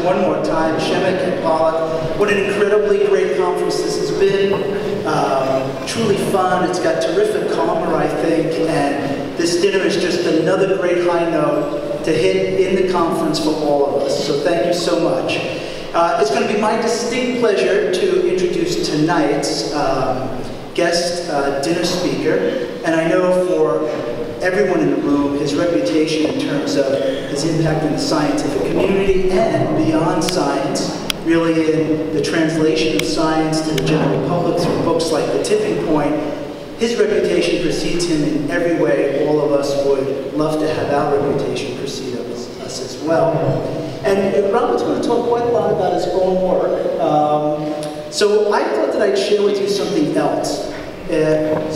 one more time, Shemek and Pollock. What an incredibly great conference this has been. Truly fun. It's got terrific karma, I think, and this dinner is just another great high note to hit in the conference for all of us. So thank you so much. It's going to be my distinct pleasure to introduce tonight's guest dinner speaker, and I know for everyone in the room, his reputation in terms of his impact in the scientific community and beyond science, really in the translation of science to the general public through books like The Tipping Point. His reputation precedes him in every way. All of us would love to have our reputation precede us as well. And Robert's going to talk quite a lot about his own work. So I thought that I'd share with you something else.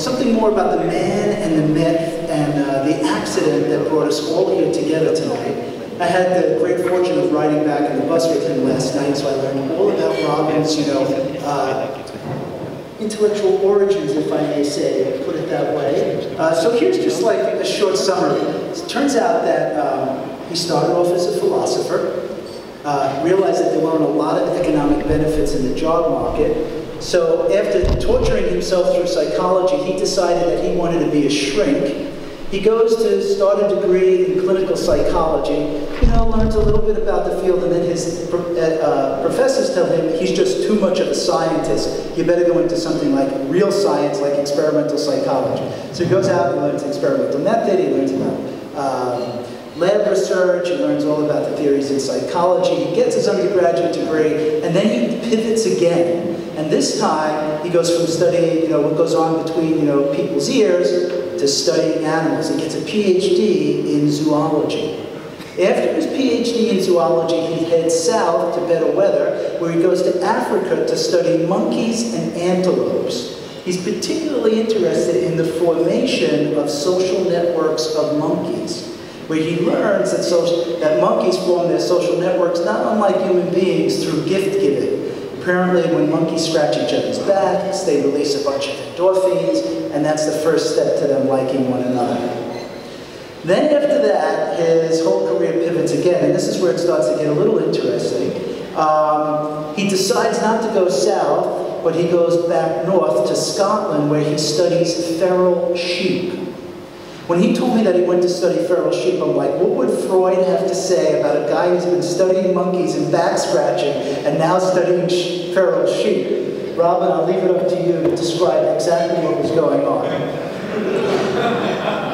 Something more about the man and the myth and the accident that brought us all here together tonight. I had the great fortune of riding back in the bus with him last night, so I learned all about Robin's, intellectual origins, if I may say, put it that way. So here's just like a short summary. It turns out that he started off as a philosopher, realized that there weren't a lot of economic benefits in the job market. So after torturing himself through psychology, he decided that he wanted to be a shrink. He goes to start a degree in clinical psychology, learns a little bit about the field, and then his professors tell him he's just too much of a scientist. You better go into something like real science, like experimental psychology. So he goes out and learns experimental method, he learns about lab research, he learns all about the theories in psychology, he gets his undergraduate degree, and then he pivots again. And this time, he goes from studying, what goes on between, people's ears to studying animals. He gets a PhD in zoology. After his PhD in zoology, he heads south to better weather, where he goes to Africa to study monkeys and antelopes. He's particularly interested in the formation of social networks of monkeys, where he learns that monkeys form their social networks not unlike human beings through gift giving. Apparently, when monkeys scratch each other's backs, they release a bunch of endorphins, and that's the first step to them liking one another. Then after that, his whole career pivots again, and this is where it starts to get a little interesting. He decides not to go south, but he goes back north to Scotland, where he studies feral sheep. When he told me that he went to study feral sheep, I'm like, what would Freud have to say about a guy who's been studying monkeys and back scratching and now studying feral sheep? Robin, I'll leave it up to you to describe exactly what was going on.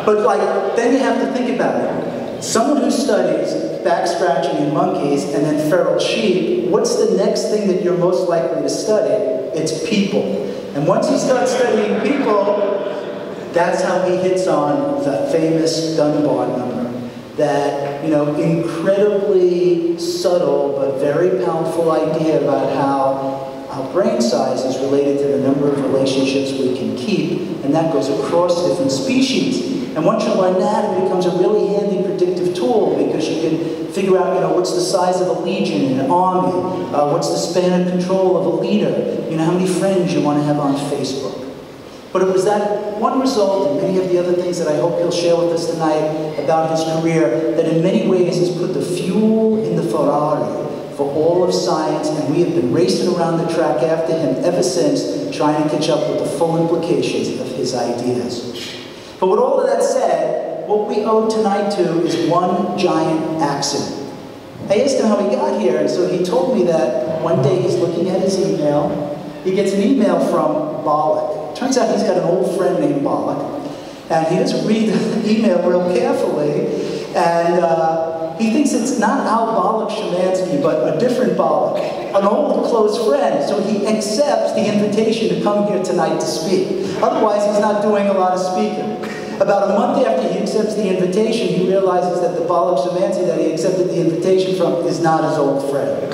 But then you have to think about it. Someone who studies back scratching in monkeys and then feral sheep, what's the next thing that you're most likely to study? It's people. And once he starts studying people, that's how he hits on the famous Dunbar number. That, incredibly subtle but very powerful idea about how our brain size is related to the number of relationships we can keep, and that goes across different species. And once you learn that, it becomes a really handy predictive tool, because you can figure out, what's the size of a legion in an army, what's the span of control of a leader, how many friends you want to have on Facebook. But it was that one result, and many of the other things that I hope he'll share with us tonight about his career, that in many ways has put the fuel in the Ferrari for all of science, and we have been racing around the track after him ever since, trying to catch up with the full implications of his ideas. But with all of that said, what we owe tonight to is one giant accident. I asked him how he got here, and so he told me that one day he's looking at his email. He gets an email from Bollock. Turns out he's got an old friend named Bollock, and he doesn't read the email real carefully, and he thinks it's not Al Bollock Shemansky, but a different Bollock, an old close friend, so he accepts the invitation to come here tonight to speak. Otherwise, he's not doing a lot of speaking. About a month after he accepts the invitation, he realizes that the Bollock Shemansky that he accepted the invitation from is not his old friend.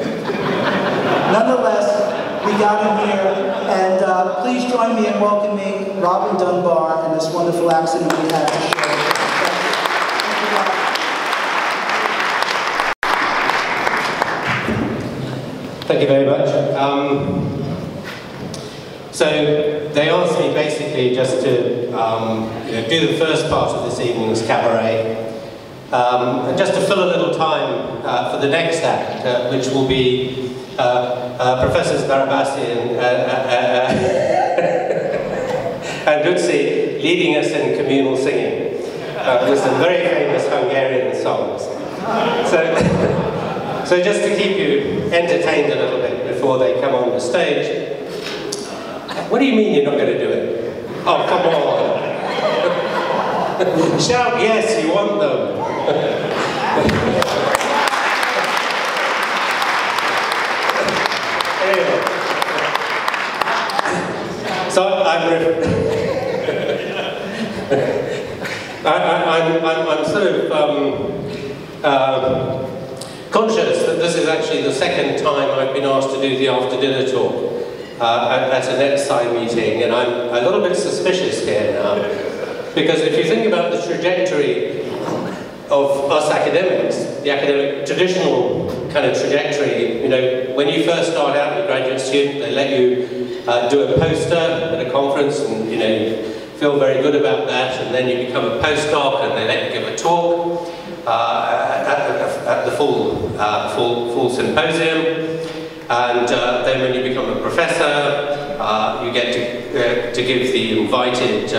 Nonetheless, we got him here, and please join me in welcoming Robin Dunbar and this wonderful accident we had to share. Thank you very much. So they asked me basically just to do the first part of this evening's cabaret, And just to fill a little time for the next act, which will be Professors Barabasi and Lutzi leading us in communal singing with some very famous Hungarian songs. So just to keep you entertained a little bit before they come on the stage. What do you mean you're not going to do it? Oh, come on. Shout yes, you want them. Anyway. So I'm sort of conscious that this is actually the second time I've been asked to do the after dinner talk at a NetsciX meeting, and I'm a little bit suspicious here now, because if you think about the trajectory of us academics, the academic traditional kind of trajectory, you know, when you first start out as a graduate student, they let you do a poster at a conference, and you know, you feel very good about that, and then you become a postdoc, and they let you give a talk at the full symposium, and then when you become a professor, you get to give the invited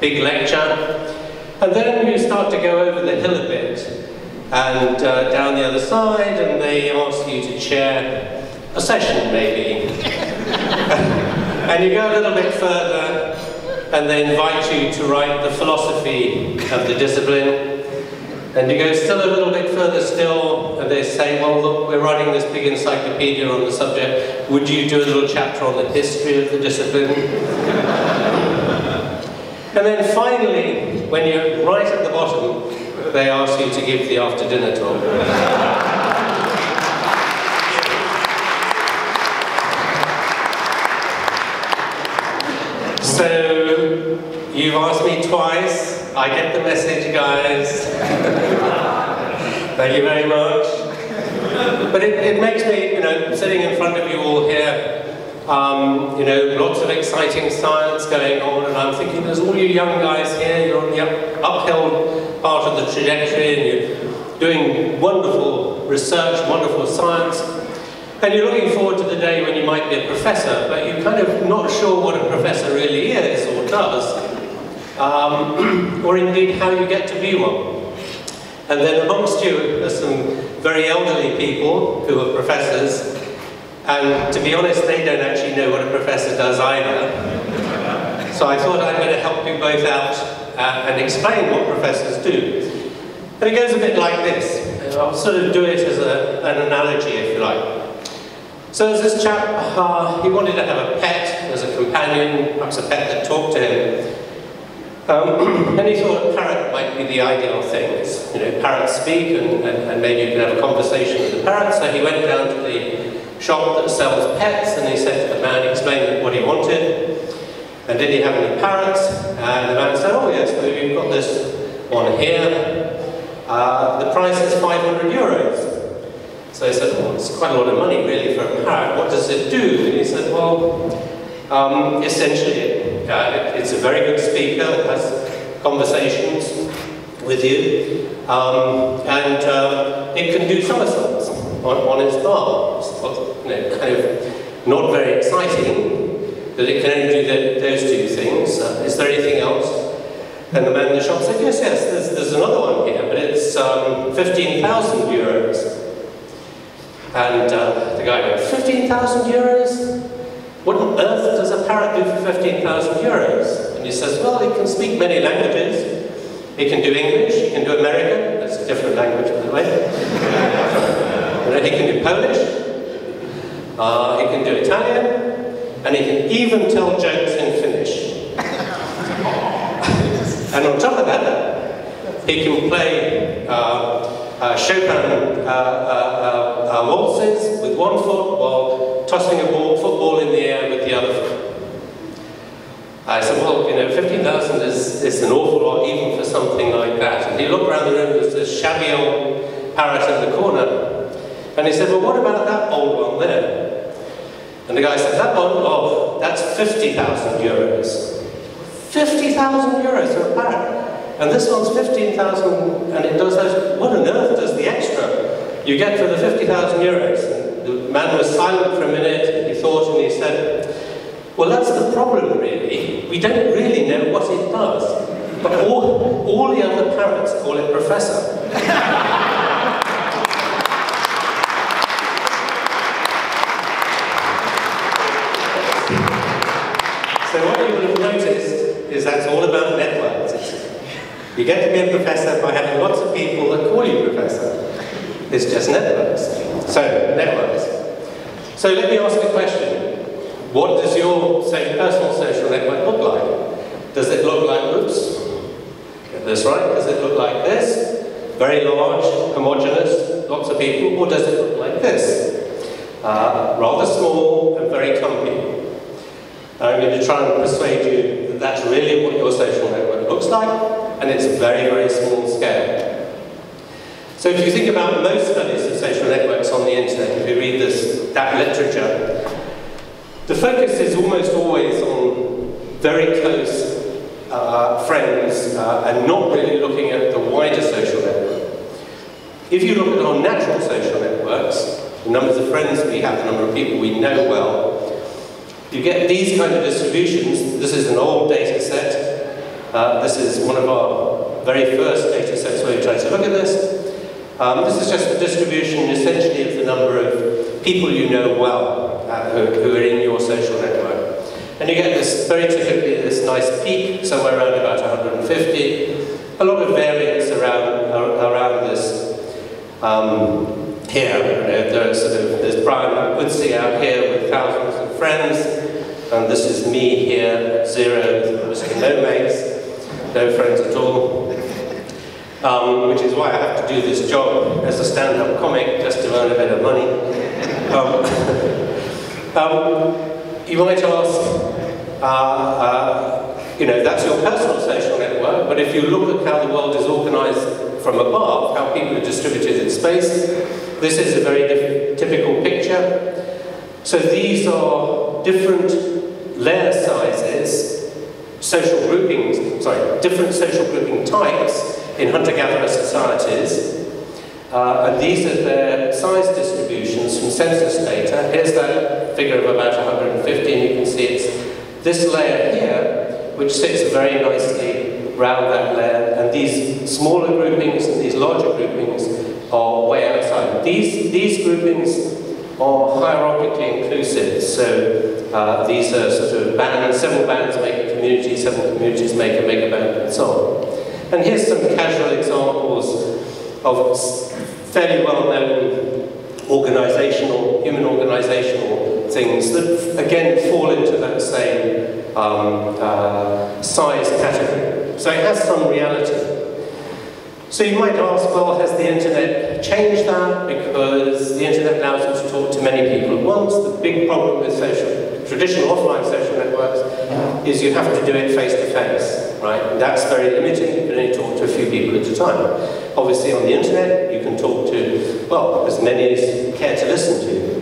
big lecture. And then you start to go over the hill a bit, and down the other side, and they ask you to chair a session, maybe. And you go a little bit further, and they invite you to write the philosophy of the discipline. And you go still a little bit further still, and they say, well, look, we're writing this big encyclopedia on the subject. Would you do a little chapter on the history of the discipline? And then finally, when you're right at the bottom, they ask you to give the after-dinner talk. So, you've asked me twice. I get the message, guys. Thank you very much. But it makes me, you know, sitting in front of you all here, you know, lots of exciting science going on, and I'm thinking there's all you young guys here, you're on the uphill part of the trajectory, and you're doing wonderful research, wonderful science, and you're looking forward to the day when you might be a professor, but you're kind of not sure what a professor really is or does, or indeed how you get to be one. And then amongst you are some very elderly people who are professors, and to be honest, they don't actually know what a professor does either. So I thought I'd better help you both out and explain what professors do. And it goes a bit like this. I'll sort of do it as an analogy, if you like. So there's this chap, he wanted to have a pet as a companion, perhaps a pet that talked to him. And he thought a parrot might be the ideal thing. You know, parrots speak, and maybe you can have a conversation with the parrot. So he went down to the shop that sells pets, and he said to the man, he explained what he wanted, and did he have any parrots? And the man said, oh yes, we've got this one here. The price is 500 euros. So he said, oh, it's quite a lot of money really for a parrot. What does it do? And he said, well, essentially it's a very good speaker, it has conversations with you, and it can do somersaults on its bar. It's, you know, kind of not very exciting that it can only do those two things. Is there anything else? And the man in the shop said, yes, there's another one here, but it's 15,000 euros. And the guy went, 15,000 euros? What on earth does a parrot do for 15,000 euros? And he says, well, it can speak many languages. It can do English, it can do American, that's a different language, by the way. He can do Polish, he can do Italian, and he can even tell jokes in Finnish. And on top of that, he can play Chopin waltzes with one foot while tossing a football in the air with the other foot. I said, well, you know, 15,000 is an awful lot even for something like that. And he looked around the room, there was this shabby old parrot in the corner. And he said, well, what about that old one there? And the guy said, that one, oh, that's 50,000 euros. 50,000 euros for a parrot? And this one's 15,000, and it does those. What on earth does the extra you get for the 50,000 euros? And the man was silent for a minute, and he thought, and he said, well, that's the problem, really. We don't really know what it does. But all the other parrots call it Professor. So what you will have noticed is that's all about networks. You get to be a professor by having lots of people that call you professor. It's just networks. So, networks. So let me ask a question. What does your, say, personal social network look like? Does it look like, oops, get this right, does it look like this? Very large, homogeneous, lots of people, or does it look like this? Rather small and very clumpy. I'm going to try and persuade you that that's really what your social network looks like, and it's very, very small scale. So if you think about most studies of social networks on the internet, if you read that literature, the focus is almost always on very close friends and not really looking at the wider social network. If you look at our natural social networks, the numbers of friends we have, the number of people we know well, you get these kind of distributions. This is an old data set. This is one of our very first data sets where we tried to look at this. This is just the distribution, essentially, of the number of people you know well who are in your social network. And you get this, very typically, this nice peak, somewhere around about 150. A lot of variance around this. Here, there's Brian Woodsey out here with thousands of friends, and this is me here at 0 with no mates, no friends at all. Which is why I have to do this job as a stand-up comic, just to earn a bit of money. You might ask, that's your personal social network, but if you look at how the world is organized from above, how people are distributed in space, this is a very typical picture. So these are different layer sizes, social groupings, different social grouping types in hunter-gatherer societies. And these are their size distributions from census data. Here's that figure of about 150, and you can see it's this layer here, which sits very nicely around that layer, and these smaller groupings and these larger groupings are way outside. These groupings are hierarchically inclusive, so these are sort of bands, several bands make a community, several communities make a mega band, and so on. And here's some casual examples of fairly well-known human organizational things that, again, fall into that same size category. So it has some reality. So you might ask, well, has the internet changed that? Because the internet allows you to talk to many people at once. The big problem with traditional offline social networks is you have to do it face-to-face, right? And that's very limiting. You can only talk to a few people at a time. Obviously, on the internet, you can talk to, well, as many as you care to listen to.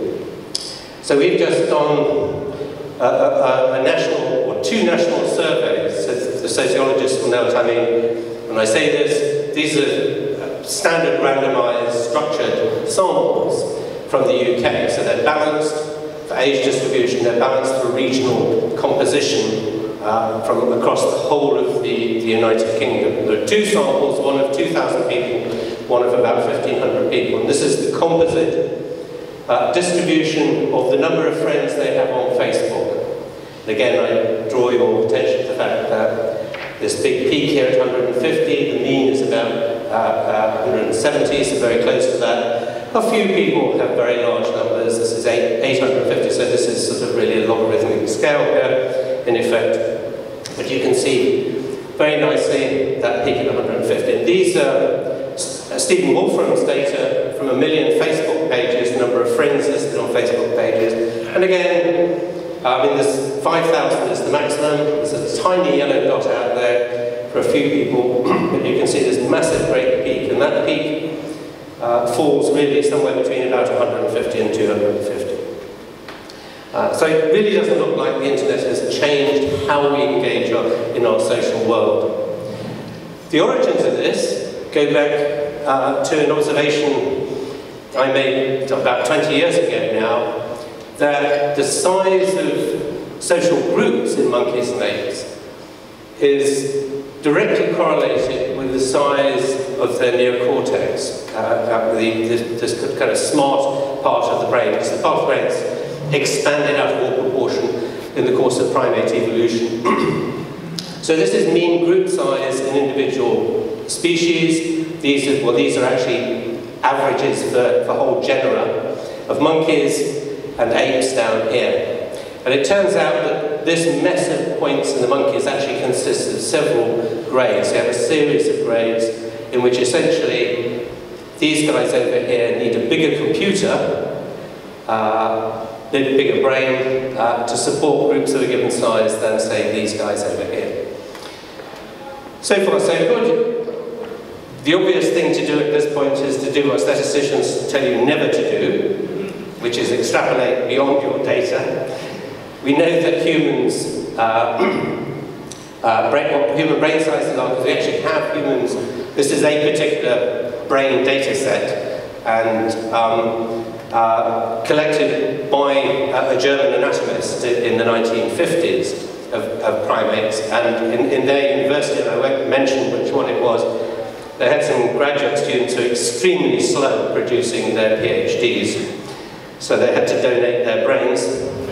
So we've just done a national, or 2 national surveys. So the sociologists will know what I mean when I say this. These are standard randomized, structured samples from the UK. So they're balanced for age distribution, they're balanced for regional composition from across the whole of the United Kingdom. There are 2 samples, one of 2,000 people, one of about 1,500 people. And this is the composite distribution of the number of friends they have on Facebook. And again, I draw your attention to the fact that this big peak here at 150, the mean is about 170, so very close to that. A few people have very large numbers. This is 850, so this is sort of really a logarithmic scale here, in effect. But you can see very nicely that peak at 150. And these are Stephen Wolfram's data from 1 million Facebook pages, the number of friends listed on Facebook pages. And again, this 5,000 is the maximum. There's a tiny yellow dot out there for a few people, but you can see this massive great peak, and that peak falls really somewhere between about 150 and 250. So it really doesn't look like the internet has changed how we engage in our social world. The origins of this go back to an observation I made about 20 years ago now, that the size of social groups in monkeys and apes is directly correlated with the size of their neocortex, this kind of smart part of the brain, because the part of the brain is expanded out of all proportion in the course of primate evolution. So this is mean group size in individual species. These are actually averages for whole genera of monkeys and apes down here. And it turns out that this mess of points in the monkeys actually consists of several grades. You have a series of grades in which essentially these guys over here need a bigger computer, bigger brain to support groups of a given size than, say, these guys over here. So far, so good. The obvious thing to do at this point is to do what statisticians tell you never to do, which is extrapolate beyond your data. We know that humans, what human brain sizes are, because we actually have humans. This is a particular brain data set, and collected by a German anatomist in the 1950s of primates. And in their university, and I won't mention which one it was, they had some graduate students who were extremely slow at producing their PhDs. So they had to donate their brains,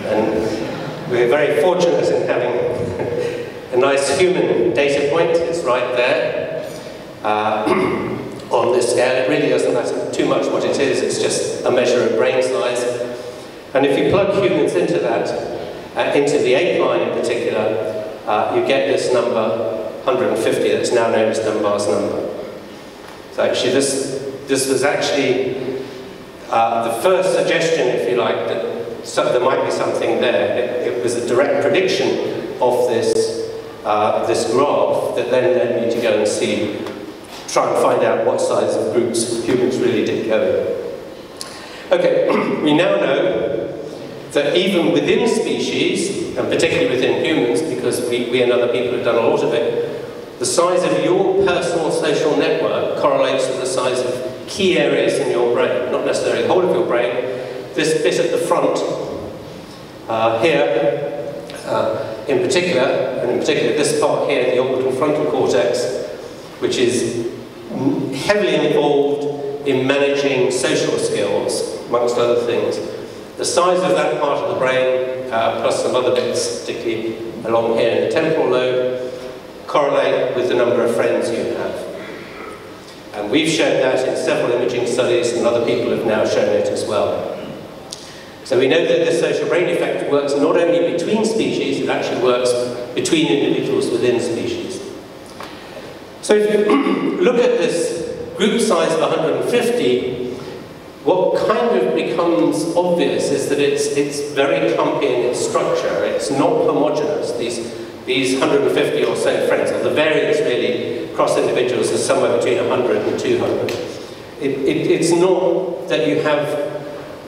and we're very fortunate in having a nice human data point. It's right there on this scale. It really doesn't matter too much what it is, it's just a measure of brain size. And if you plug humans into that, into the ape line in particular, you get this number, 150, that's now known as Dunbar's number. So actually this was actually the first suggestion, if you like, that there might be something there. It was a direct prediction of this, this graph that then led me to go and try and find out what size of groups humans really did go in. Okay, we now know that even within species, and particularly within humans, because we and other people have done a lot of it, the size of your personal social network correlates with the size of key areas in your brain, not necessarily the whole of your brain. This bit at the front here, in particular, and in particular this part here, the orbital frontal cortex, which is heavily involved in managing social skills, amongst other things. The size of that part of the brain, plus some other bits, particularly along here in the temporal lobe, correlate with the number of friends you have. And we've shown that in several imaging studies, and other people have now shown it as well. So we know that this social brain effect works not only between species, it actually works between individuals within species. So if you look at this group size of 150, what kind of becomes obvious is that it's very clumpy in its structure. It's not homogeneous. These 150 or so friends, or the variance really across individuals is somewhere between 100 and 200. It's not that you have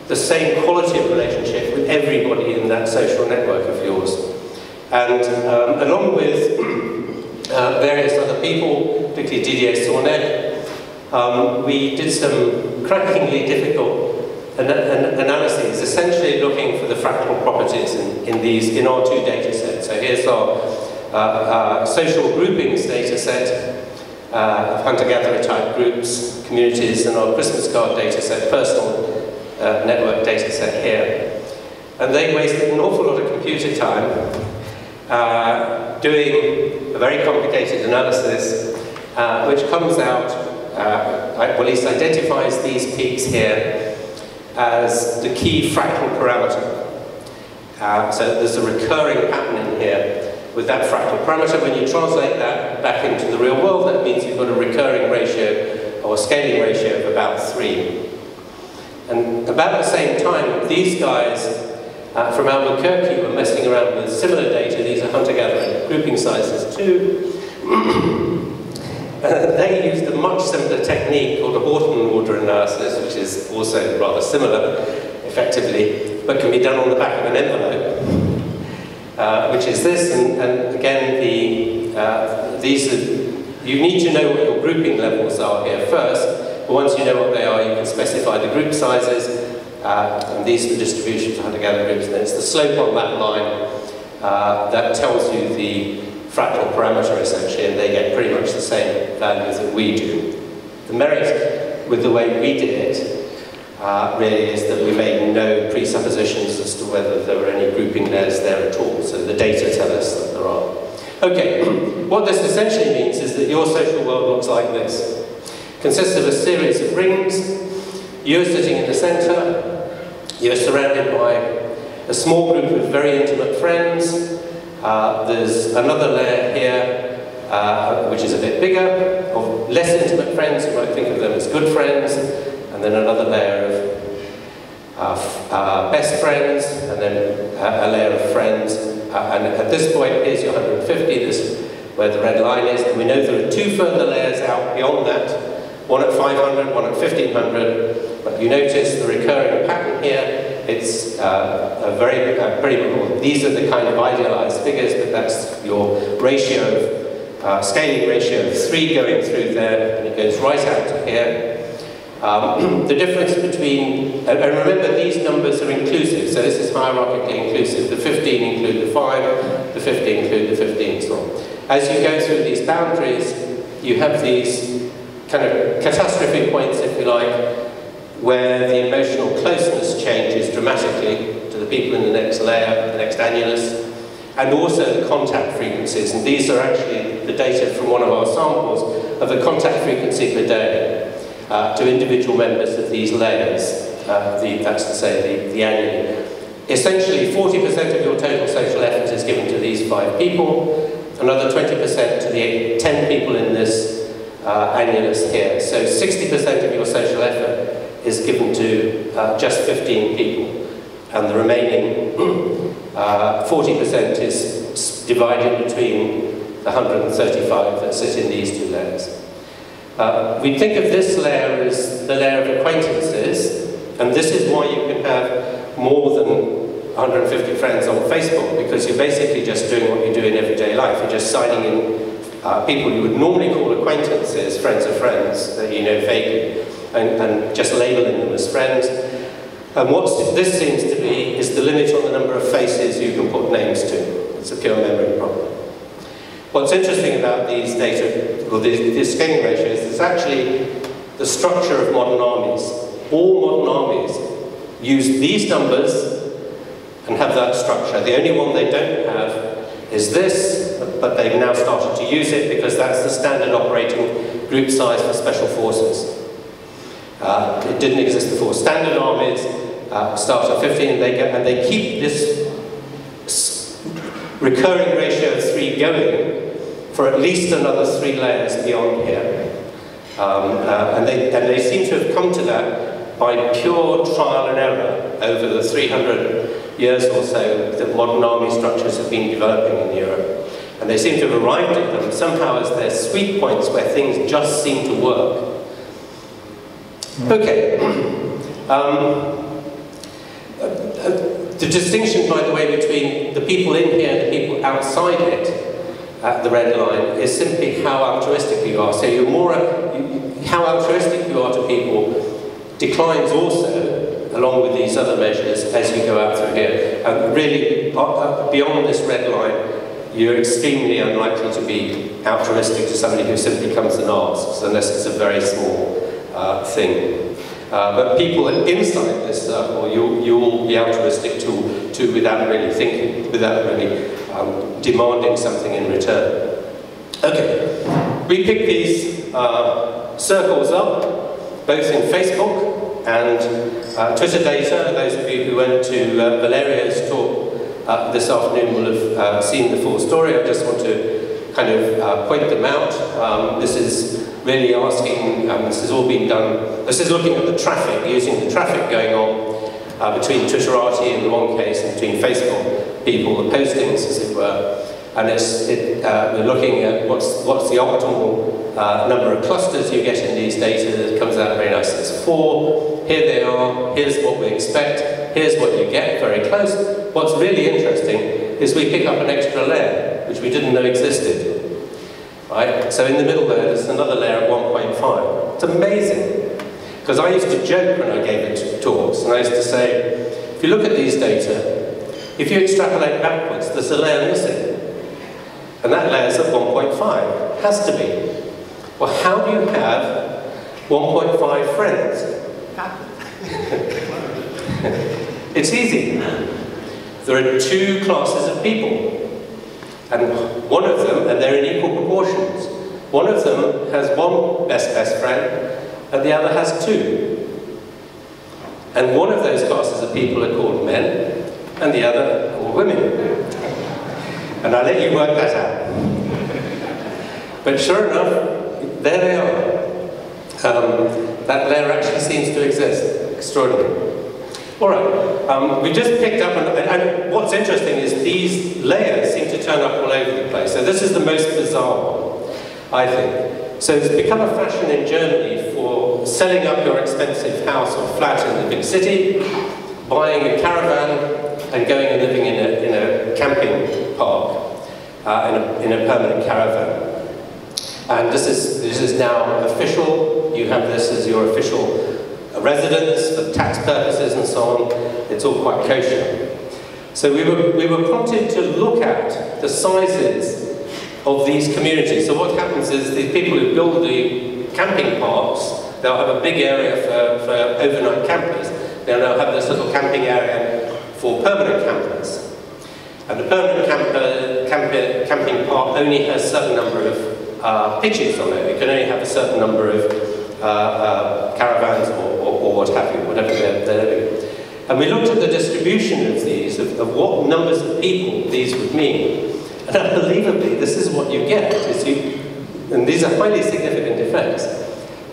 the same quality of relationship with everybody in that social network of yours. And along with various other people, particularly Didier Sornet, we did some crackingly difficult analyses, essentially looking for the fractal properties in our two data sets. So here's our social groupings data set of hunter-gatherer type groups, communities, and our Christmas card data set, personal network data set here. And they wasted an awful lot of computer time doing a very complicated analysis, which comes out, well, at least identifies these peaks here as the key fractal parameter. So there's a recurring pattern in here with that fractal parameter. When you translate that back into the real world, that means you've got a recurring ratio or a scaling ratio of about 3. And about the same time, these guys from Albuquerque were messing around with similar data. These are hunter-gatherer grouping sizes too. They used a much simpler technique called a Horton order analysis, which is also rather similar, effectively, but can be done on the back of an envelope, which is this. And again, these you need to know what your grouping levels are here first, but once you know what they are, you can specify the group sizes, and these are the distributions of how to gather groups, and it's the slope on that line that tells you the fractal parameter essentially, and they get pretty much the same values that we do. The merit with the way we did it really is that we made no presuppositions as to whether there were any grouping layers there at all, so the data tell us that there are. Okay, what this essentially means is that your social world looks like this. It consists of a series of rings. You're sitting in the center. You're surrounded by a small group of very intimate friends. There's another layer here, which is a bit bigger, of less intimate friends. You might think of them as good friends. And then another layer of best friends, and then a layer of friends. And at this point, here's your 150, this is where the red line is, and we know there are two further layers out beyond that, one at 500, one at 1500, but you notice the recurring pattern here. It's a very, pretty, these are the kind of idealized figures, but that's your ratio of, scaling ratio of 3 going through there, and it goes right out to here. The difference between, and remember these numbers are inclusive, so this is hierarchically inclusive. The 15 include the 5, the 15 include the 15, so on. As you go through these boundaries, you have these kind of catastrophe points, if you like, where the emotional closeness changes dramatically to the people in the next layer, the next annulus, and also the contact frequencies. And these are actually the data from one of our samples of the contact frequency per day. To individual members of these layers, that's to say the annulus. Essentially, 40% of your total social effort is given to these 5 people, another 20% to the 10 people in this annulus here. So 60% of your social effort is given to just 15 people, and the remaining 40% is divided between the 135 that sit in these 2 layers. We think of this layer as the layer of acquaintances, and this is why you can have more than 150 friends on Facebook, because you're basically just doing what you do in everyday life. You're just signing in people you would normally call acquaintances, friends of friends, that you know vaguely, and just labeling them as friends. And what this seems to be is the limit on the number of faces you can put names to. It's a pure memory problem. What's interesting about these data, or these scaling ratios, is actually the structure of modern armies. All modern armies use these numbers and have that structure. The only one they don't have is this, but they've now started to use it because that's the standard operating group size for special forces. It didn't exist before. Standard armies start at 15 and they keep this recurring ratio of 3 going for at least another 3 layers beyond here. And they seem to have come to that by pure trial and error over the 300 years or so that modern army structures have been developing in Europe. And they seem to have arrived at them somehow as their sweet points where things just seem to work. Okay. The distinction, by the way, between the people in here and the people outside it, the red line, is simply how altruistic you are. So how altruistic you are to people declines also, along with these other measures, as you go out through here. Really, beyond this red line, you're extremely unlikely to be altruistic to somebody who simply comes and asks, unless it's a very small thing. But people inside this circle, you will be altruistic to without really thinking, without really demanding something in return. Okay, we pick these circles up, both in Facebook and Twitter data. Those of you who went to Valerio's talk this afternoon will have seen the full story. I just want to kind of point them out. This is really asking, this has all been done, this is looking at the traffic, using the traffic going on between Twitterati in the one case and between Facebook people, the postings as it were. And we're looking at what's the optimal number of clusters you get in these data. It comes out very nice. It's 4, here they are, here's what we expect, here's what you get, very close. What's really interesting is we pick up an extra layer, which we didn't know existed. right? So in the middle there's another layer at 1.5. It's amazing. Because I used to joke when I gave it talks, and I used to say, if you look at these data, if you extrapolate backwards, there's a layer missing. And that layer's at 1.5. Has to be. Well, how do you have 1.5 friends? It's easy. There are two classes of people. And one of them, and they're in equal proportions, one of them has one best friend, and the other has two. And one of those classes of people are called men, and the other are called women. And I'll let you work that out. But sure enough, there they are. That layer actually seems to exist. Extraordinary. All right, we just picked up, and what's interesting is these layers seem to turn up all over the place. So this is the most bizarre one, I think. So it's become a fashion in Germany for selling up your expensive house or flat in the big city, buying a caravan, and going and living in a camping park, in a permanent caravan. And this is now official. You have this as your official residence for tax purposes and so on. It's all quite kosher. So we were prompted to look at the sizes of these communities. So what happens is the people who build the camping parks, they'll have a big area for overnight campers. They'll now have this little camping area for permanent campers. And the permanent camping park only has a certain number of pitches on it. It can only have a certain number of caravans or what have you, whatever they're living. And we looked at the distribution of these, of what numbers of people these would mean. And unbelievably, this is what you get. And these are highly significant effects.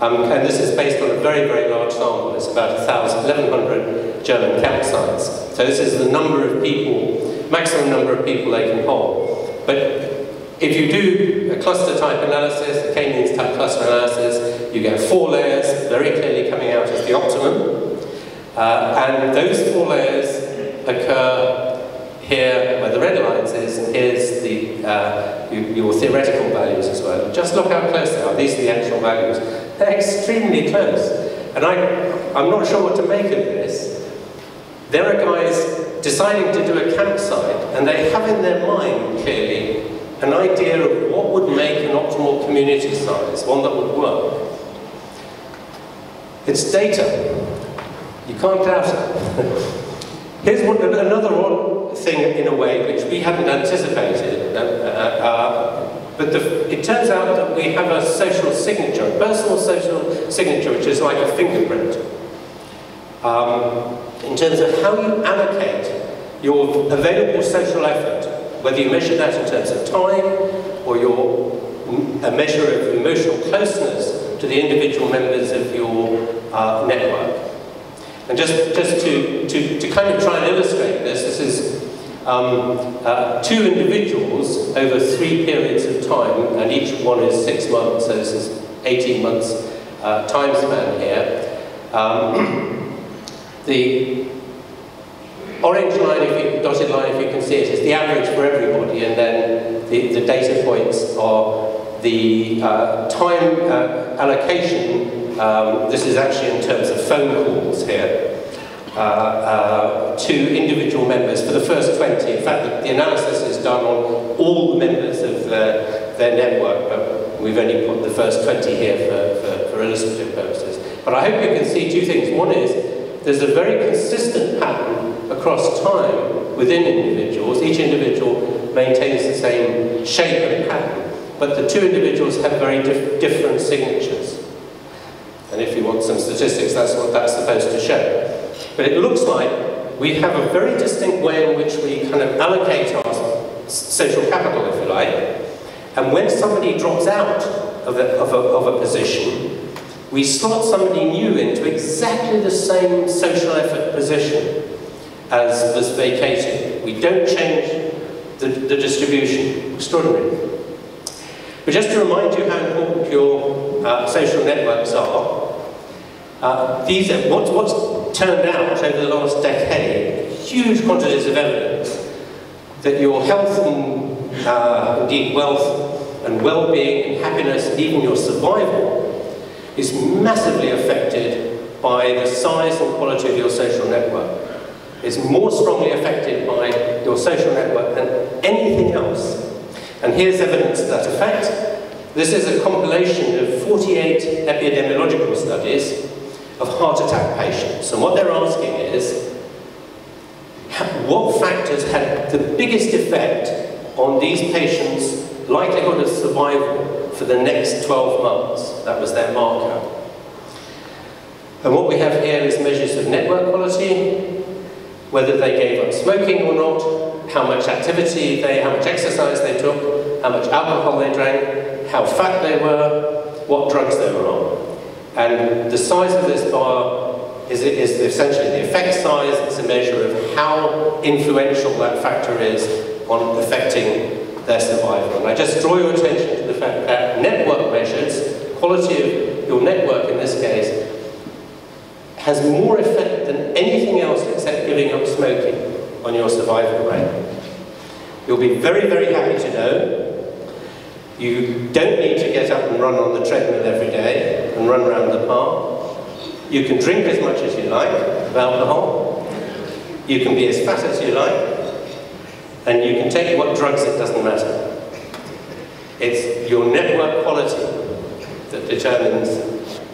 And this is based on a very, very large sample. It's about 1,100 German campsites. So this is the number of people, maximum number of people they can hold. But if you do a cluster type analysis, a k-means type cluster analysis, you get 4 layers very clearly coming out as the optimum. And those 4 layers occur here where the red lines is, and here's your theoretical values as well. Just look how close they are. These are the actual values. They're extremely close. And I'm not sure what to make of this. There are guys deciding to do a campsite, and they have in their mind, clearly, an idea of what would make an optimal community size, one that would work. It's data. You can't doubt it. Here's another thing, in a way, which we hadn't anticipated. But it turns out that we have a social signature, a personal social signature, which is like a fingerprint. In terms of how you allocate your available social effort, whether you measure that in terms of time, or a measure of emotional closeness to the individual members of your network. And just to kind of try and illustrate this is 2 individuals over 3 periods of time, and each one is 6 months, so this is 18 months time span here. The orange line, dotted line, if you can see it, is the average for everybody, and then the data points are the time allocation. This is actually in terms of phone calls here, to individual members for the first 20. In fact, the analysis is done on all the members of their network, but we've only put the first 20 here for illustrative purposes. But I hope you can see 2 things. One is, there's a very consistent pattern across time within individuals. Each individual maintains the same shape and pattern, but the 2 individuals have very different signatures. And if you want some statistics, that's what that's supposed to show. But it looks like we have a very distinct way in which we kind of allocate our social capital, if you like. And when somebody drops out of a position, we slot somebody new into exactly the same social effort position as was vacated. We don't change the distribution. Extraordinary. But just to remind you how important your social networks are, what's turned out over the last decade, huge quantities of evidence that your health and indeed wealth and well-being and happiness, and even your survival, is massively affected by the size and quality of your social network. It's more strongly affected by your social network than anything else. And here's evidence to that effect. This is a compilation of 48 epidemiological studies of heart attack patients. And what they're asking is, what factors had the biggest effect on these patients' likelihood of survival for the next 12 months? That was their marker. And what we have here is measures of network quality, whether they gave up smoking or not, how much activity how much exercise they took, how much alcohol they drank, how fat they were, what drugs they were on. And the size of this bar is essentially the effect size. It's a measure of how influential that factor is on affecting their survival. And I just draw your attention to the fact that network measures, quality of your network in this case, has more effect than anything else except giving up smoking on your survival rate. You'll be very, very happy to know you don't need to get up and run on the treadmill every day and run around the park. You can drink as much as you like of alcohol. You can be as fat as you like. And you can take what drugs, it doesn't matter. It's your network quality that determines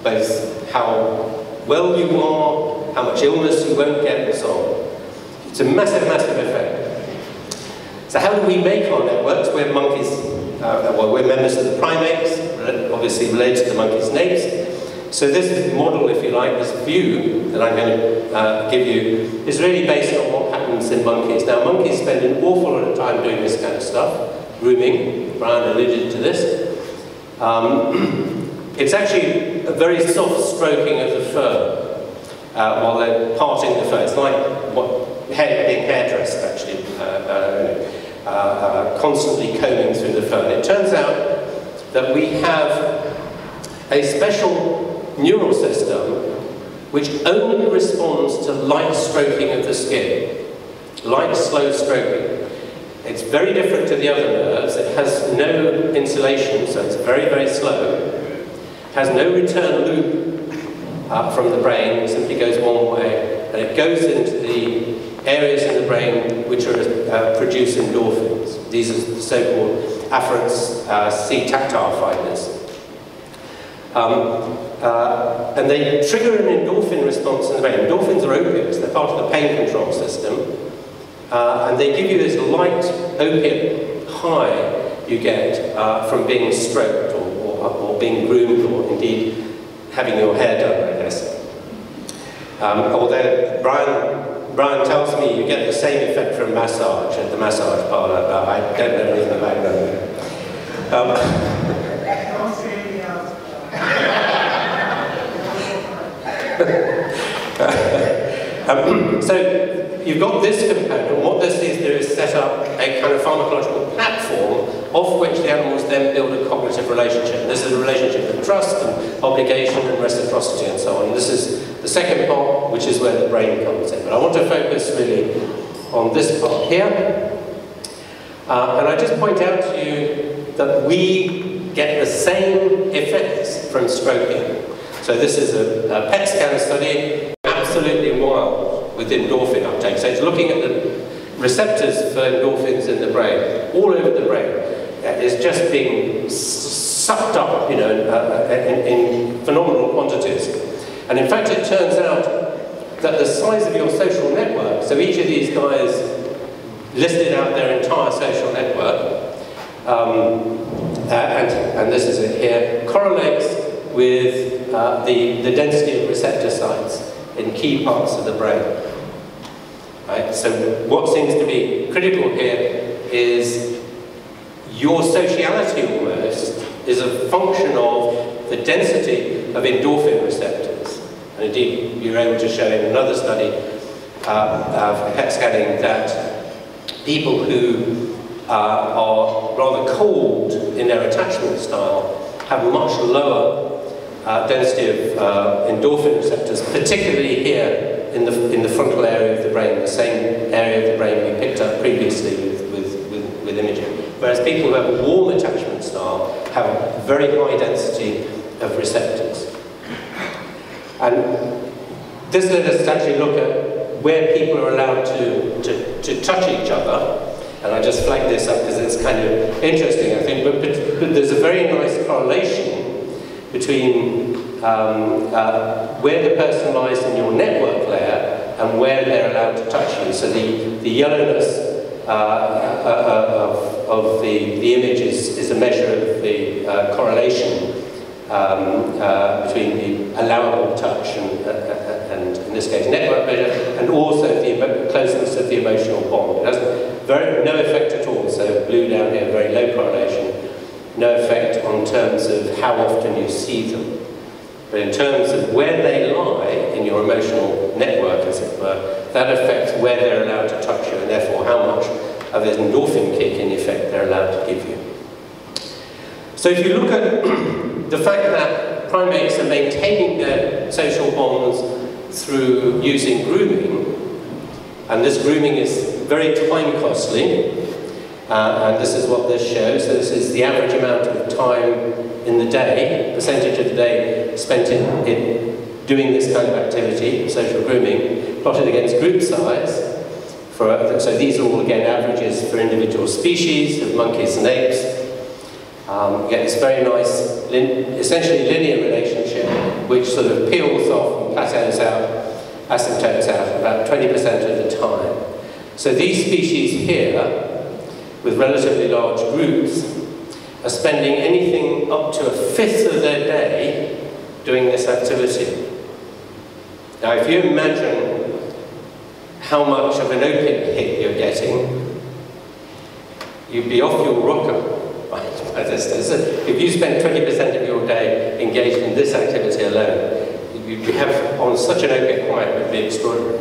both how well you are, how much illness you won't get, and so on. It's a massive, massive effect. So how do we make our networks? We're monkeys, well, we're members of the primates, obviously related to monkeys and apes. So this model, if you like, this view that I'm going to give you, is really based on what happens in monkeys. Now, monkeys spend an awful lot of time doing this kind of stuff, grooming. Brian alluded to this. It's actually a very soft stroking of the fur while they're parting the fur. It's like being hairdressed, actually, constantly combing through the fur. And it turns out that we have a special neural system which only responds to light stroking of the skin. Light, slow stroking. It's very different to the other nerves. It has no insulation, so it's very, very slow. Has no return loop from the brain, it simply goes one way, and it goes into the areas in the brain which are produce endorphins. These are the so-called afferents C tactile fibers. And they trigger an endorphin response in the brain. Endorphins are opiates, they're part of the pain control system, and they give you this light opiate high you get from being stroked or being groomed, or indeed having your hair done, I guess. Although Brian tells me you get the same effect from massage at the massage parlour, but I don't know anything about that. So you've got this component. What this is do is set up a kind of pharmacological platform of which the animals then build a cognitive relationship. And this is a relationship of trust and obligation and reciprocity and so on. This is the second part, which is where the brain comes in. But I want to focus really on this part here. And I just point out to you that we get the same effects from stroking. So this is a PET scan study, absolutely wild with endorphin uptake. So it's looking at the receptors for endorphins in the brain, all over the brain. It's just being sucked up, you know, in phenomenal quantities. And in fact, it turns out that the size of your social network, so each of these guys listed out their entire social network, and this is it here, correlates with the density of receptor sites in key parts of the brain. Right? So what seems to be critical here is your sociality almost is a function of the density of endorphin receptors. And indeed, you're able to show in another study of PET scanning that people who are rather cold in their attachment style have much lower density of endorphin receptors, particularly here in the frontal area of the brain, the same area of the brain we picked up previously with imaging. whereas people who have a warm attachment style have a very high density of receptors. And this led us to actually look at where people are allowed to touch each other. And I just flagged this up because it's kind of interesting, I think, but there's a very nice correlation between where the person lies in your network layer and where they're allowed to touch you. So the yellowness of the image is a measure of the correlation between the allowable touch and in this case network measure, and also the closeness of the emotional bond. It has no effect at all, so blue down here, very low correlation, no effect on terms of how often you see them. But in terms of where they lie in your emotional network, as it were, that affects where they're allowed to touch you, and therefore how much of an endorphin kick, in effect, they're allowed to give you. So if you look at the fact that primates are maintaining their social bonds through using grooming, and this grooming is very time costly, and this is what this shows. So this is the average amount of time in the day, percentage of the day spent in doing this kind of activity, social grooming, plotted against group size. So these are all, again, averages for individual species of monkeys and apes. You get this very nice, essentially linear relationship, which sort of peels off and plateaus out, asymptotes out about 20% of the time. So these species here, with relatively large groups, are spending anything up to 1/5 of their day doing this activity. Now, if you imagine how much of an opiate hit you're getting, you'd be off your rocker by this. If you spend 20% of your day engaged in this activity alone, you'd have on such an opiate quiet, it would be extraordinary.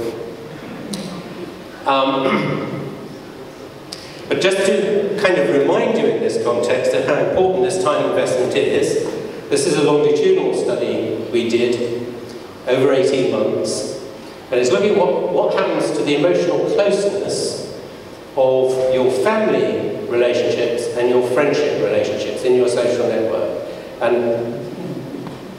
But just to kind of remind you in this context of how important this time investment is, this is a longitudinal study we did over 18 months, and it's looking at what happens to the emotional closeness of your family relationships and your friendship relationships in your social network. And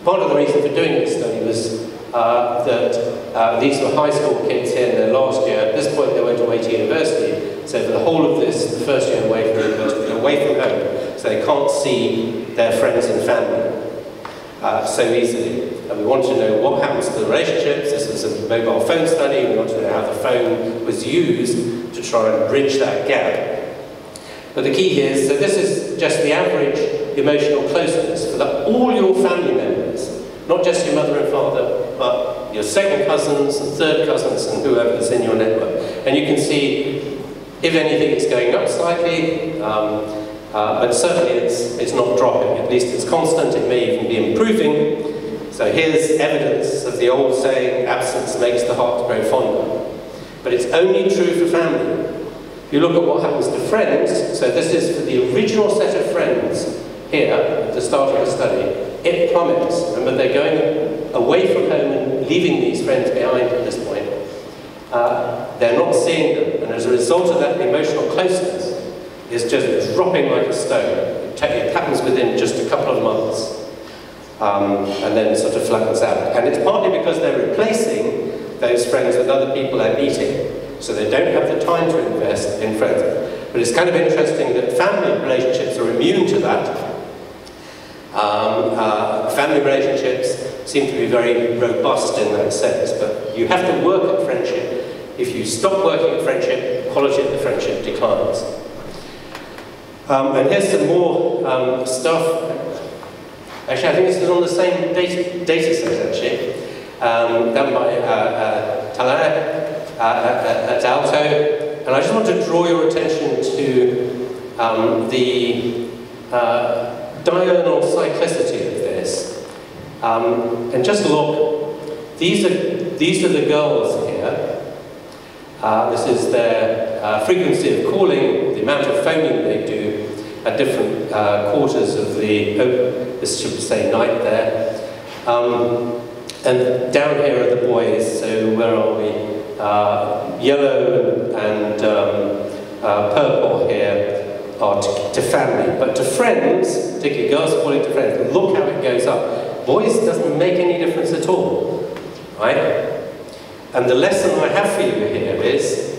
part of the reason for doing this study was that these were high school kids here in their last year. At this point they went away to university, so for the whole of this, the first year away from university, they're away from home, so they can't see their friends and family so easily. And we wanted to know what happens to the relationships. This was a mobile phone study. We wanted to know how the phone was used to try and bridge that gap. But the key here is, so this is just the average emotional closeness for all your family members, not just your mother and father, but your second cousins and third cousins and whoever's in your network. And you can see, if anything, it's going up slightly, but certainly it's not dropping. At least it's constant. It may even be improving. So here's evidence of the old saying, absence makes the heart grow fonder. But it's only true for family. If you look at what happens to friends, so this is for the original set of friends here at the start of the study, it plummets. Remember, they're going away from home and leaving these friends behind at this point. They're not seeing them, and as a result of that, the emotional closeness is just dropping like a stone. It happens within just a couple of months, and then it sort of flattens out. And it's partly because they're replacing those friends with other people they're meeting, so they don't have the time to invest in friends. But it's kind of interesting that family relationships are immune to that. Family relationships seem to be very robust in that sense, but you have to work at friendship. If you stop working at friendship, quality of the friendship declines. And here's some more stuff. Actually, I think this is on the same data set, actually, done by Talaya at Alto. And I just want to draw your attention to the diurnal cyclicity of this. And just look, these are the girls here. This is their frequency of calling, the amount of phoning they do at different quarters of the, this should say night there. And down here are the boys, so where are we? Yellow and purple here are to family. But to friends, particularly girls calling to friends, look how it goes up. Boys, doesn't make any difference at all, right? And the lesson I have for you here is,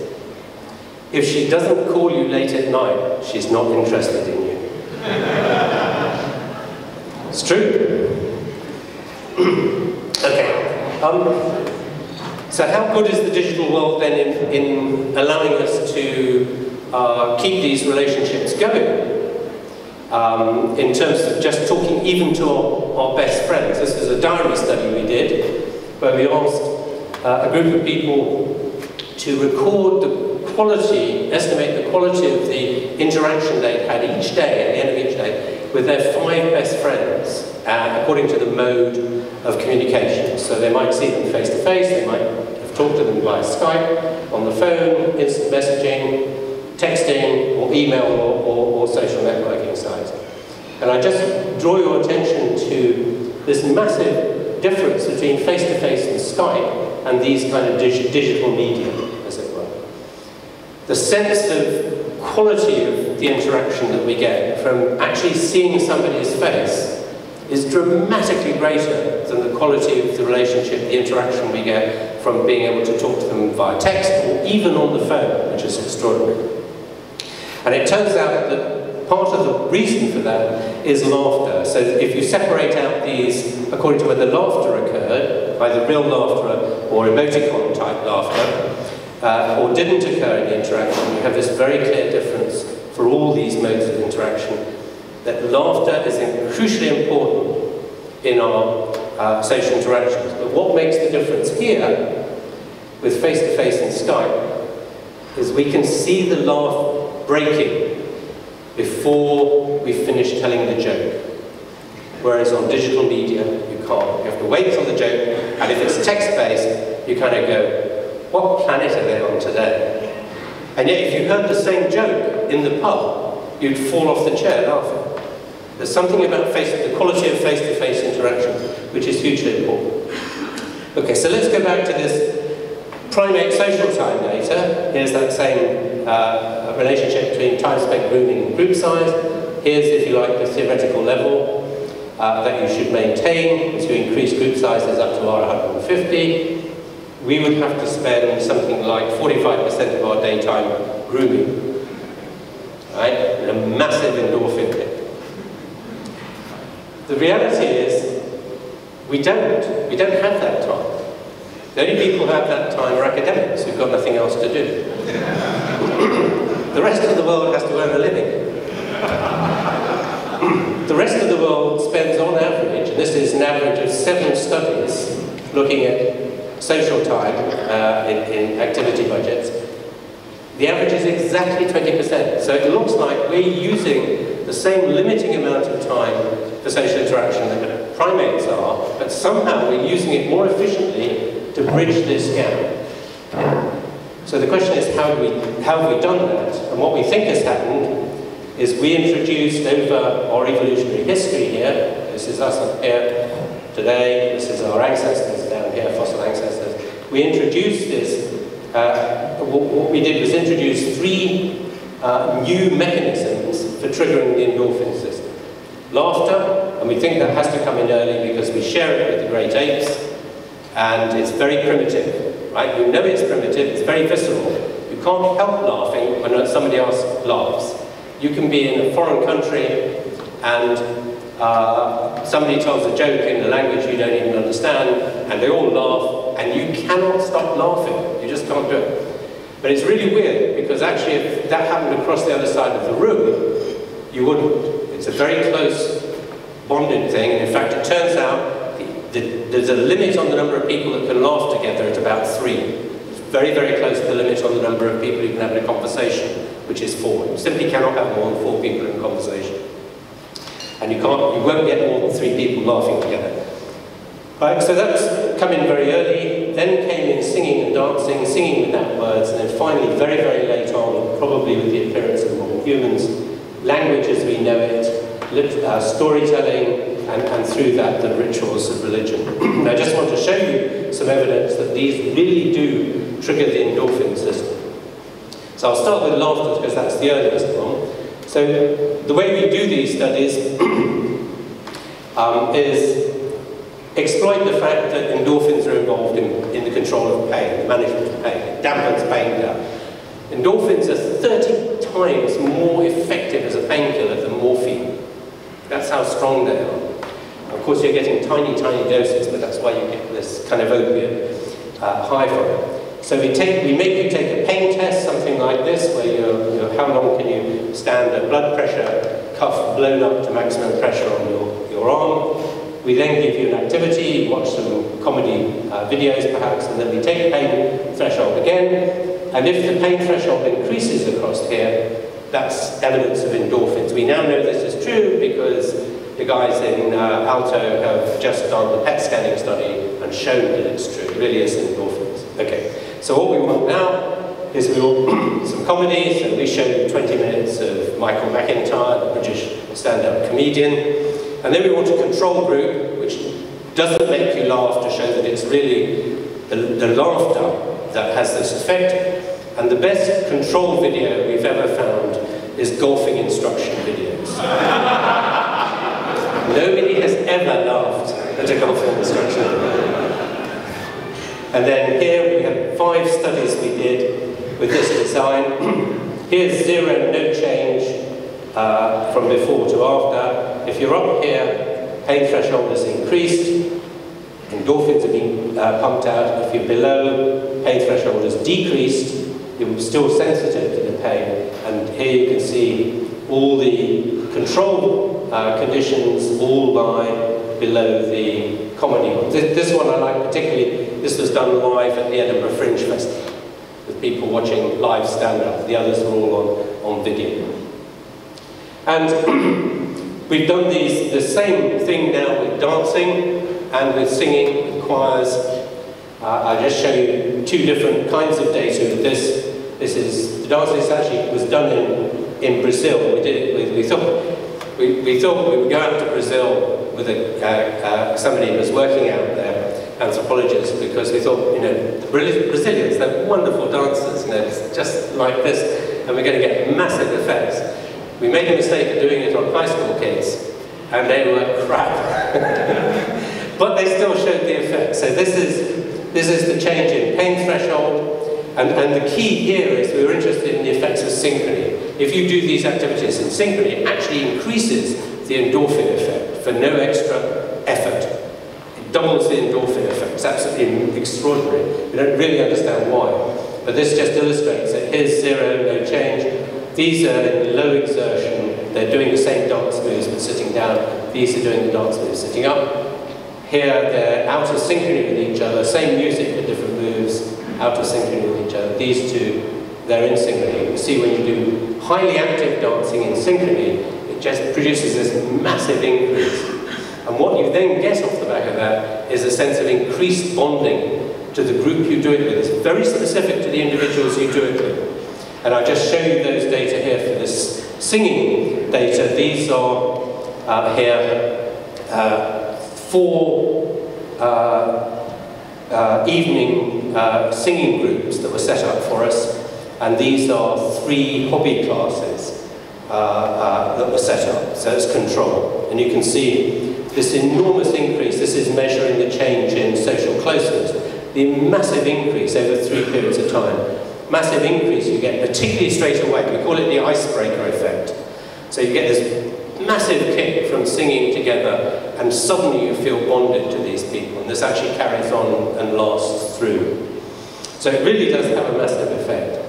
if she doesn't call you late at night, she's not interested in you. It's true. Okay. So how good is the digital world then in allowing us to keep these relationships going? In terms of just talking even to our best friends. This was a diary study we did, where we asked a group of people to record the quality, estimate the quality of the interaction they'd had each day, at the end of each day, with their 5 best friends, according to the mode of communication. So they might see them face to face, they might have talked to them via Skype, on the phone, instant messaging, texting, or email, or social networking sites. And I just draw your attention to this massive difference between face-to-face and Skype and these kind of digital media, as it were. The sense of quality of the interaction that we get from actually seeing somebody's face is dramatically greater than the quality of the relationship, the interaction we get from being able to talk to them via text or even on the phone, which is extraordinary. And it turns out that part of the reason for that is laughter. So if you separate out these according to whether laughter occurred, either real laughter or emoticon type laughter, or didn't occur in the interaction, you have this very clear difference for all these modes of interaction, that laughter is crucially important in our social interactions. But what makes the difference here, with face-to-face and Skype, is we can see the laugh breaking before we finish telling the joke. Whereas on digital media, you can't. You have to wait till the joke, and if it's text-based, you kind of go, what planet are they on today? And yet if you heard the same joke in the pub, you'd fall off the chair laughing. There's something about the quality of face-to-face interaction which is hugely important. Okay, so let's go back to this primate social time data. Here's that same relationship between time spent grooming and group size. Here's, if you like, the theoretical level that you should maintain as you increase group sizes up to R150. We would have to spend something like 45% of our daytime grooming, right? And a massive endorphin hit. The reality is, we don't have that time. The only people who have that time are academics who've got nothing else to do. The rest of the world has to earn a living. The rest of the world spends on average, and this is an average of 7 studies looking at social time in activity budgets, the average is exactly 20%. So it looks like we're using the same limiting amount of time for social interaction that primates are, but somehow we're using it more efficiently to bridge this gap. So the question is, how have we done that? And what we think has happened is we introduced over our evolutionary history here, this is us up here today, this is our ancestors down here, fossil ancestors. We introduced this, what we did was introduce 3 new mechanisms for triggering the endorphin system. Laughter, and we think that has to come in early because we share it with the great apes, and it's very primitive, right? We know it's primitive, it's very visceral. You can't help laughing when somebody else laughs. You can be in a foreign country and somebody tells a joke in a language you don't even understand, and they all laugh, and you cannot stop laughing. You just can't do it. But it's really weird, because actually if that happened across the other side of the room, you wouldn't. It's a very close bonded thing, and in fact it turns out there's a limit on the number of people that can laugh together at about 3. It's very, very close to the limit on the number of people who can have a conversation, which is 4. You simply cannot have more than 4 people in a conversation. And you won't get more than 3 people laughing together. Right, so that's come in very early, then came in singing and dancing, singing without words, and then finally, very, very late on, probably with the appearance of modern humans, language as we know it, storytelling, and through that, the rituals of religion. And I just want to show you some evidence that these really do trigger the endorphin system. So I'll start with laughter, because that's the earliest one. So the way we do these studies is exploit the fact that endorphins are involved in the control of pain, the management of pain. It dampens pain down. Endorphins are 30 times more effective as a painkiller than morphine. That's how strong they are. Of course, you're getting tiny, tiny doses, but that's why you get this kind of opiate high from it. So we make you take a pain test, something like this, where how long can you stand a blood pressure cuff blown up to maximum pressure on your arm. We then give you an activity, you watch some comedy videos perhaps, and then we take pain threshold again. And if the pain threshold increases across here, that's evidence of endorphins. We now know this is true because the guys in Alto have just done the PET scanning study and shown that it's true. It really is endorphins. Okay, so what we want now is some comedy. So we showed 20 minutes of Michael McIntyre, the British stand-up comedian. And then we want a control group which doesn't make you laugh to show that it's really the laughter that has this effect. And the best control video we've ever found is golfing instruction videos. Nobody has ever laughed at a golfing instruction video. And then here we have 5 studies we did with this design. Here's 0, no change from before to after. If you're up here, pain threshold is increased, endorphins are being pumped out. If you're below, pain threshold is decreased, you're still sensitive to the pain. And here you can see all the control conditions all lie below the comedy ones. This one I like particularly. This was done live at the Edinburgh Fringe Festival with people watching live stand-up. The others were all on video. And we've done the same thing now with dancing and with singing, with choirs. I'll just show you 2 different kinds of data with this. The dancing actually was done in Brazil. We did it we thought we would go out to Brazil with somebody who was working out there, anthropologist, because we thought, the Brazilians, they're wonderful dancers, it's just like this, and we're going to get massive effects. We made the mistake of doing it on high school kids, and they were crap. But they still showed the effect. So this is the change in pain threshold. And the key here is we were interested in the effects of synchrony. If you do these activities in synchrony, it actually increases the endorphin effect for no extra effort. It doubles the endorphin effect. It's absolutely extraordinary. We don't really understand why. But this just illustrates that here's 0, no change. These are in low exertion. They're doing the same dance moves but sitting down. These are doing the dance moves sitting up. Here they're out of synchrony with each other, same music but different moves, out of synchrony with each other. These 2, they're in synchrony. You see when you do highly active dancing in synchrony, it just produces this massive increase. And what you then get off the back of that is a sense of increased bonding to the group you do it with. It's very specific to the individuals you do it with. And I'll just show you those data here for this singing data. These are here 4 evening singing groups that were set up for us, and these are 3 hobby classes that were set up, so it's control. And you can see this enormous increase. This is measuring the change in social closeness. The massive increase over 3 periods of time. Massive increase you get, particularly straight away. We call it the icebreaker effect. So you get this massive kick from singing together, and suddenly you feel bonded to these people, and this actually carries on and lasts through. So it really does have a massive effect.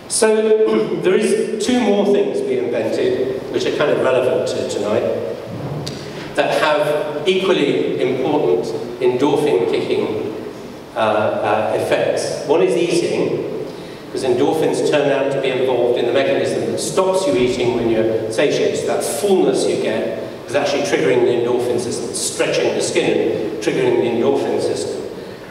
So there is 2 more things we invented, which are kind of relevant to tonight, that have equally important endorphin kicking effects. One is eating, because endorphins turn out to be involved in the mechanism that stops you eating when you're satiated. So that fullness you get is actually triggering the endorphin system, stretching the skin and triggering the endorphin system.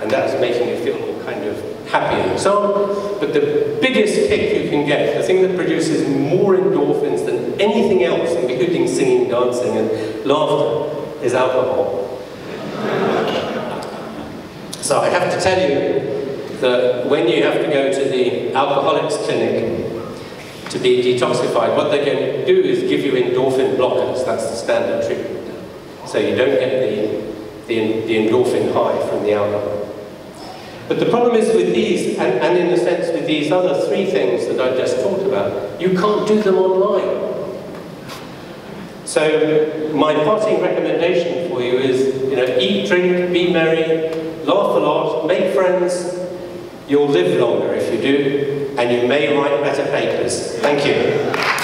And that's making you feel all kind of happy and so on. But the biggest kick you can get, the thing that produces more endorphins than anything else, including singing, dancing, and laughter, is alcohol. So I have to tell you that when you have to go to the alcoholics clinic, to be detoxified, what they're going to do is give you endorphin blockers. That's the standard treatment. So you don't get the endorphin high from the alcohol. But the problem is with these, and in a sense with these other three things that I just talked about, you can't do them online. So my parting recommendation for you is, eat, drink, be merry, laugh a lot, make friends. You'll live longer if you do, and you may write better papers. Thank you.